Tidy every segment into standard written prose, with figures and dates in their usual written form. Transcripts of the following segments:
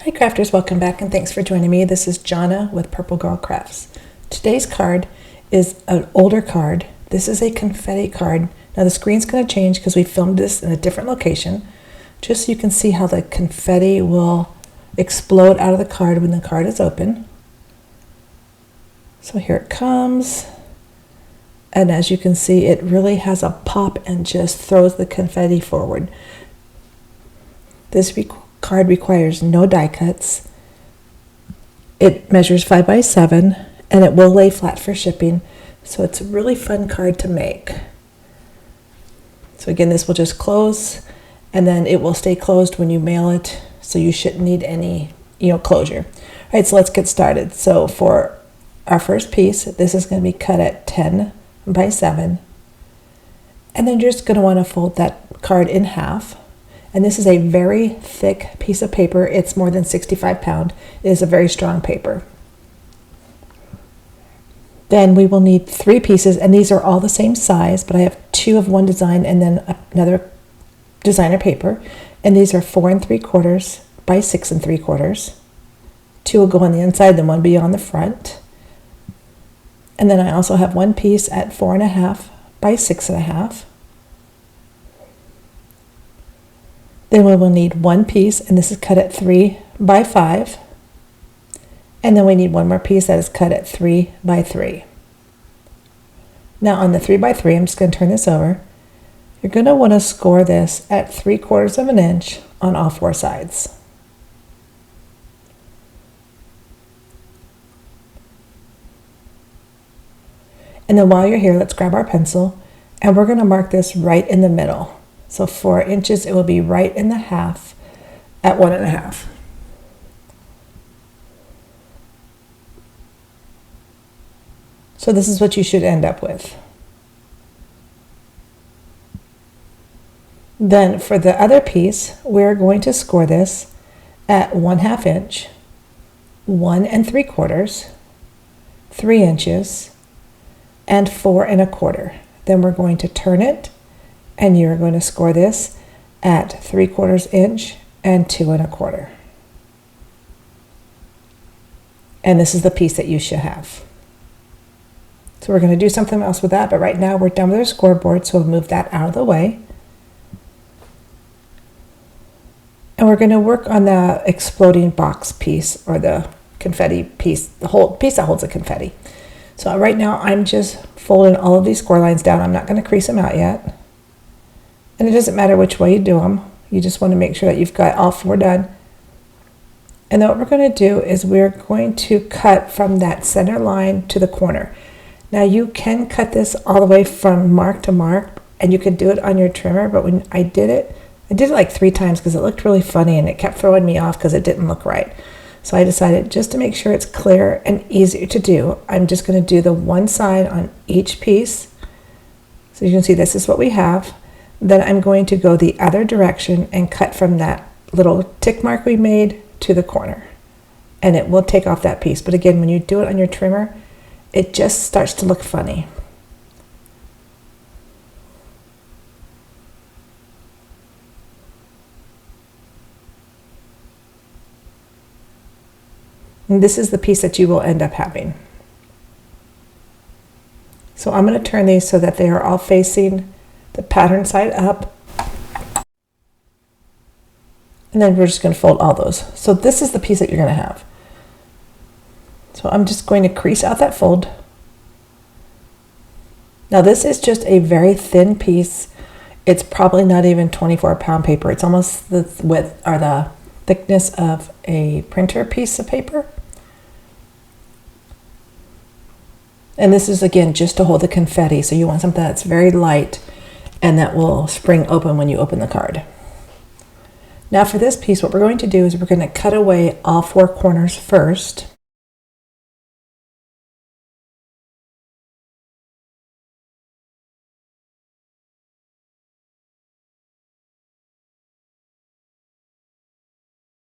Hi crafters, welcome back and thanks for joining me. This is Jana with Purple Girl Crafts. Today's card is an older card. This is a confetti card. Now the screen's going to change because we filmed this in a different location, just so you can see how the confetti will explode out of the card when the card is open. So here it comes, and as you can see, it really has a pop and just throws the confetti forward. This card requires no die cuts. It measures 5 by 7 and it will lay flat for shipping, so it's a really fun card to make. So again, this will just close and then it will stay closed when you mail it, so you shouldn't need any closure. All right, so let's get started. So for our first piece, this is going to be cut at 10 by 7, and then you're just going to want to fold that card in half. And this is a very thick piece of paper. It's more than 65 pounds. It is a very strong paper. Then we will need 3 pieces, and these are all the same size, but I have 2 of one design and then another designer paper. And these are 4 3/4 by 6 3/4. 2 will go on the inside, then 1 will be on the front. And then I also have 1 piece at 4 1/2 by 6 1/2. Then we will need 1 piece, and this is cut at 3 by 5. And then we need 1 more piece that is cut at 3 by 3. Now on the 3 by 3, I'm just going to turn this over. You're going to want to score this at 3/4 of an inch on all 4 sides. And then while you're here, let's grab our pencil, and we're going to mark this right in the middle. So 4 inches, it will be right in the half at 1 1/2. So this is what you should end up with. Then for the other piece, we're going to score this at 1/2 inch, 1 3/4, 3 inches, and 4 1/4. Then we're going to turn it, and you're going to score this at 3/4 inch and 2 1/4. And this is the piece that you should have. So we're going to do something else with that, but right now we're done with our scoreboard, so we'll move that out of the way. And we're going to work on the exploding box piece, or the confetti piece, the whole piece that holds the confetti. So right now I'm just folding all of these score lines down. I'm not going to crease them out yet. And it doesn't matter which way you do them. You just want to make sure that you've got all 4 done. And then what we're going to do is we're going to cut from that center line to the corner. Now you can cut this all the way from mark to mark, and you could do it on your trimmer, but when I did it like 3 times because it looked really funny and it kept throwing me off because it didn't look right. So I decided, just to make sure it's clear and easier to do, I'm just going to do the one side on each piece. So you can see this is what we have. Then I'm going to go the other direction and cut from that little tick mark we made to the corner. And it will take off that piece. But again, when you do it on your trimmer, it just starts to look funny. And this is the piece that you will end up having. So I'm going to turn these so that they are all facing the pattern side up. And then we're just going to fold all those. So this is the piece that you're going to have. So I'm just going to crease out that fold. Now this is just a very thin piece. It's probably not even 24-pound paper. It's almost the width or the thickness of a printer piece of paper. And this is, again, just to hold the confetti. So you want something that's very light and that will spring open when you open the card. Now for this piece, what we're going to do is we're going to cut away all 4 corners first.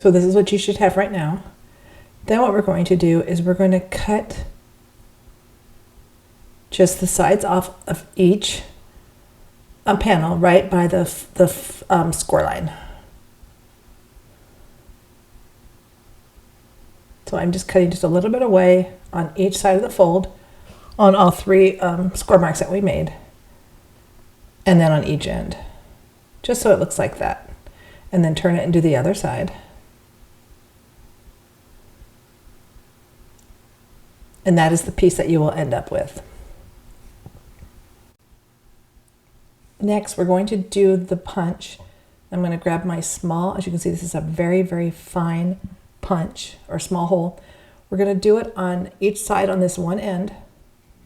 So this is what you should have right now. Then what we're going to do is we're going to cut just the sides off of each panel right by the, score line. So I'm just cutting just a little bit away on each side of the fold on all three score marks that we made, and then on each end, just so it looks like that. And then turn it and do the other side. And that is the piece that you will end up with. Next, we're going to do the punch. I'm going to grab my small, as you can see, this is a very, very fine punch or small hole. We're going to do it on each side on this one end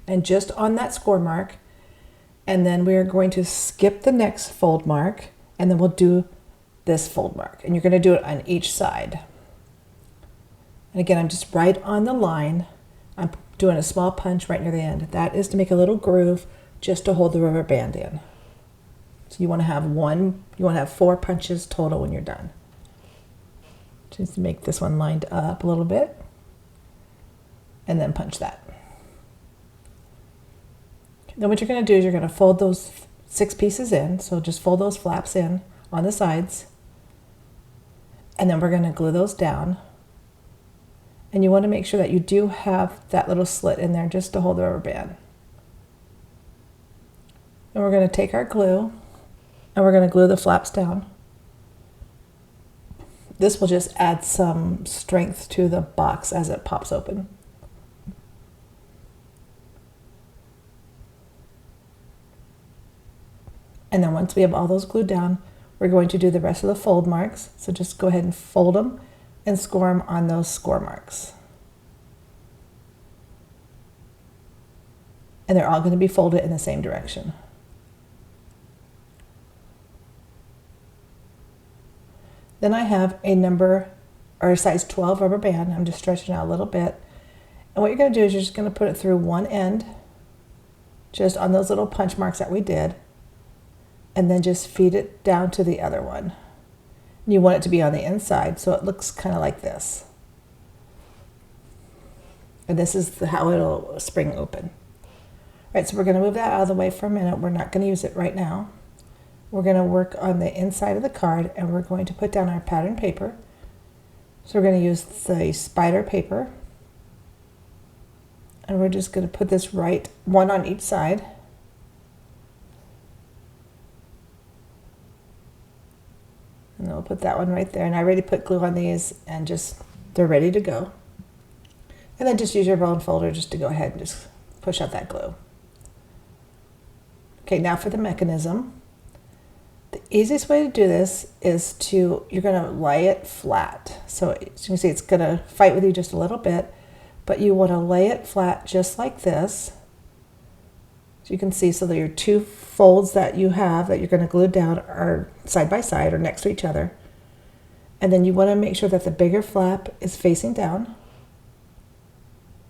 and just on that score mark. And then we are going to skip the next fold mark, and then we'll do this fold mark, and you're going to do it on each side. And again, I'm just right on the line. I'm doing a small punch right near the end. That is to make a little groove just to hold the rubber band in. So you want to have 4 punches total when you're done. Just to make this one lined up a little bit, and then punch that. Then what you're going to do is you're going to fold those 6 pieces in. So just fold those flaps in on the sides. And then we're going to glue those down. And you want to make sure that you do have that little slit in there just to hold the rubber band. And we're going to take our glue and we're going to glue the flaps down. This will just add some strength to the box as it pops open. And then once we have all those glued down, we're going to do the rest of the fold marks. So just go ahead and fold them and score them on those score marks. And they're all going to be folded in the same direction. Then I have a number or a size 12 rubber band. I'm just stretching out a little bit. And what you're going to do is you're just going to put it through one end, just on those little punch marks that we did, and then just feed it down to the other one. You want it to be on the inside, so it looks kind of like this. And this is how it'll spring open. All right, so we're going to move that out of the way for a minute. We're not going to use it right now. We're going to work on the inside of the card, and we're going to put down our pattern paper. So we're going to use the spider paper, and we're just going to put this right one on each side. And then we'll put that one right there. And I already put glue on these, and just they're ready to go. And then just use your bone folder just to go ahead and just push out that glue. Okay, now for the mechanism. The easiest way to do this is you're going to lay it flat. So as you can see, it's going to fight with you just a little bit, but you want to lay it flat just like this. So you can see, so that your 2 folds that you have that you're going to glue down are side by side or next to each other. And then you want to make sure that the bigger flap is facing down.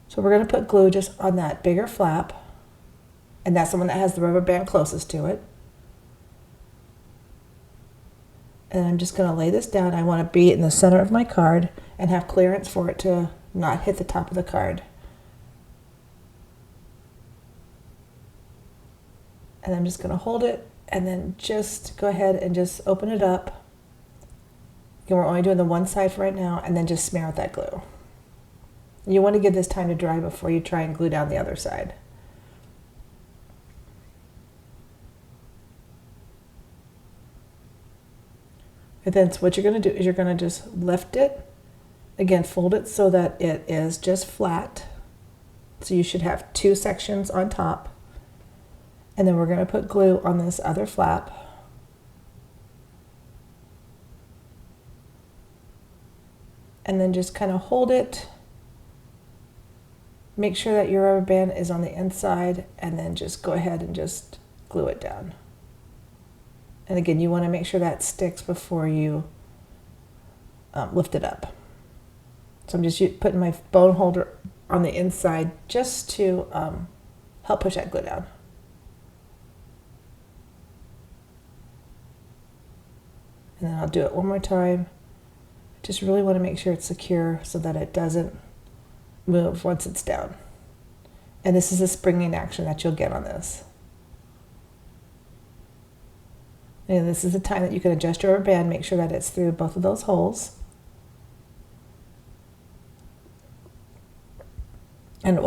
So we're going to put glue just on that bigger flap, and that's the one that has the rubber band closest to it. And I'm just going to lay this down. I want to be in the center of my card and have clearance for it to not hit the top of the card. And I'm just going to hold it and then just go ahead and just open it up. Again, we're only doing the one side for right now, and then just smear with that glue. You want to give this time to dry before you try and glue down the other side. And then so what you're going to do is you're going to just lift it. Again, fold it so that it is just flat. So you should have 2 sections on top. And then we're going to put glue on this other flap. And then just kind of hold it. Make sure that your rubber band is on the inside, and then just go ahead and just glue it down. And again, you want to make sure that sticks before you lift it up. So I'm just putting my bone holder on the inside just to help push that glue down. And then I'll do it one more time. Just really want to make sure it's secure so that it doesn't move once it's down. And this is a springing action that you'll get on this. And this is the time that you can adjust your rubber band, make sure that it's through both of those holes.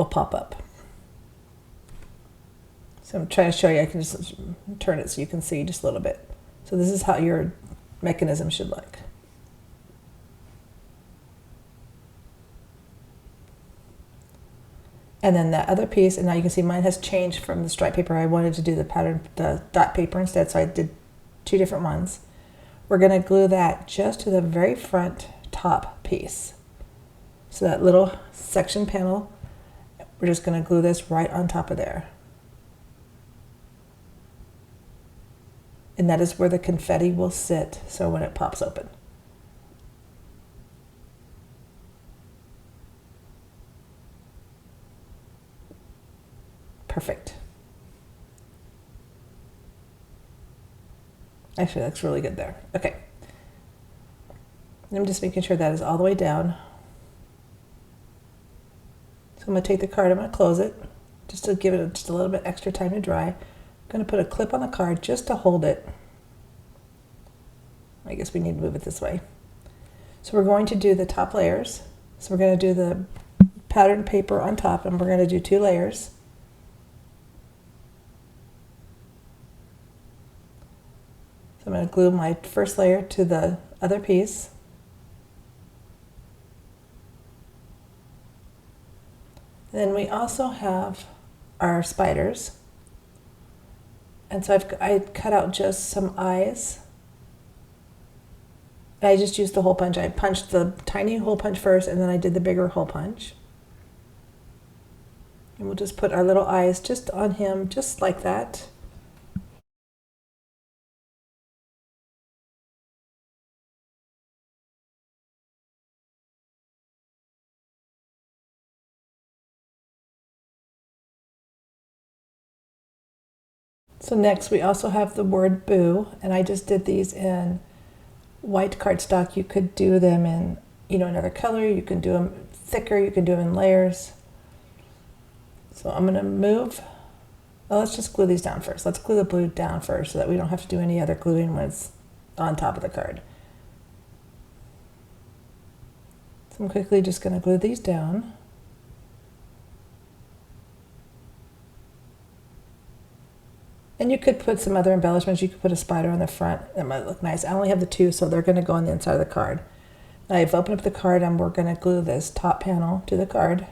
pop up. So I'm trying to show you, I can just turn it so you can see just a little bit. So this is how your mechanism should look. And then that other piece, and now you can see mine has changed from the stripe paper. I wanted to do the pattern, the dot paper instead, so I did 2 different ones. We're going to glue that just to the very front top piece. So that little section panel, we're just going to glue this right on top of there. And that is where the confetti will sit, so when it pops open. Perfect. Actually, that looks really good there. Okay. I'm just making sure that is all the way down. So I'm going to take the card, I'm going to close it, just to give it just a little bit extra time to dry. I'm going to put a clip on the card just to hold it. I guess we need to move it this way. So we're going to do the top layers. So we're going to do the pattern paper on top, and we're going to do 2 layers. So I'm going to glue my first layer to the other piece. Then we also have our spiders. And so I cut out just some eyes. I just used the hole punch. I punched the tiny hole punch first, and then I did the bigger hole punch. And we'll just put our little eyes just on him, just like that. So next we also have the word boo, and I just did these in white cardstock. You could do them in, another color. You can do them thicker. You can do them in layers. So I'm going to move. Well, let's just glue these down first. Let's glue the blue down first so that we don't have to do any other gluing when it's on top of the card. So I'm quickly just going to glue these down. And you could put some other embellishments. You could put a spider on the front. That might look nice. I only have the 2, so they're going to go on the inside of the card. Now I've opened up the card, and we're going to glue this top panel to the card.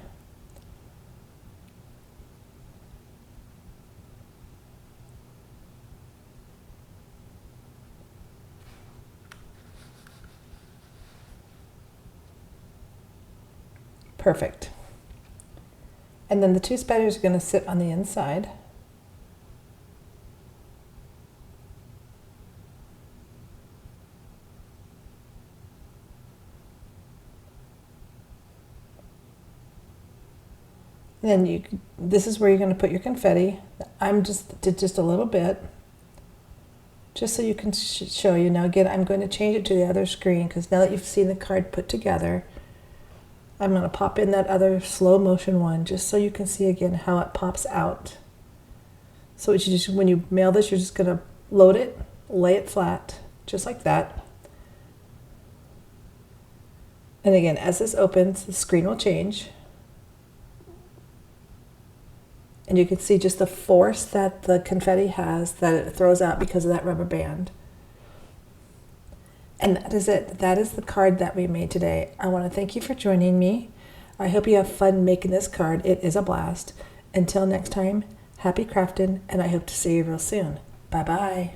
Perfect. And then the 2 spiders are going to sit on the inside. Then this is where you're going to put your confetti. Did just a little bit, just so you can show you. Now again, I'm going to change it to the other screen, because now that you've seen the card put together, I'm going to pop in that other slow motion one, just so you can see again how it pops out. So when you mail this, you're just going to load it, lay it flat, just like that. And again, as this opens, the screen will change. And you can see just the force that the confetti has, that it throws out because of that rubber band. And that is it. That is the card that we made today. I want to thank you for joining me. I hope you have fun making this card. It is a blast. Until next time, happy crafting, and I hope to see you real soon. Bye-bye.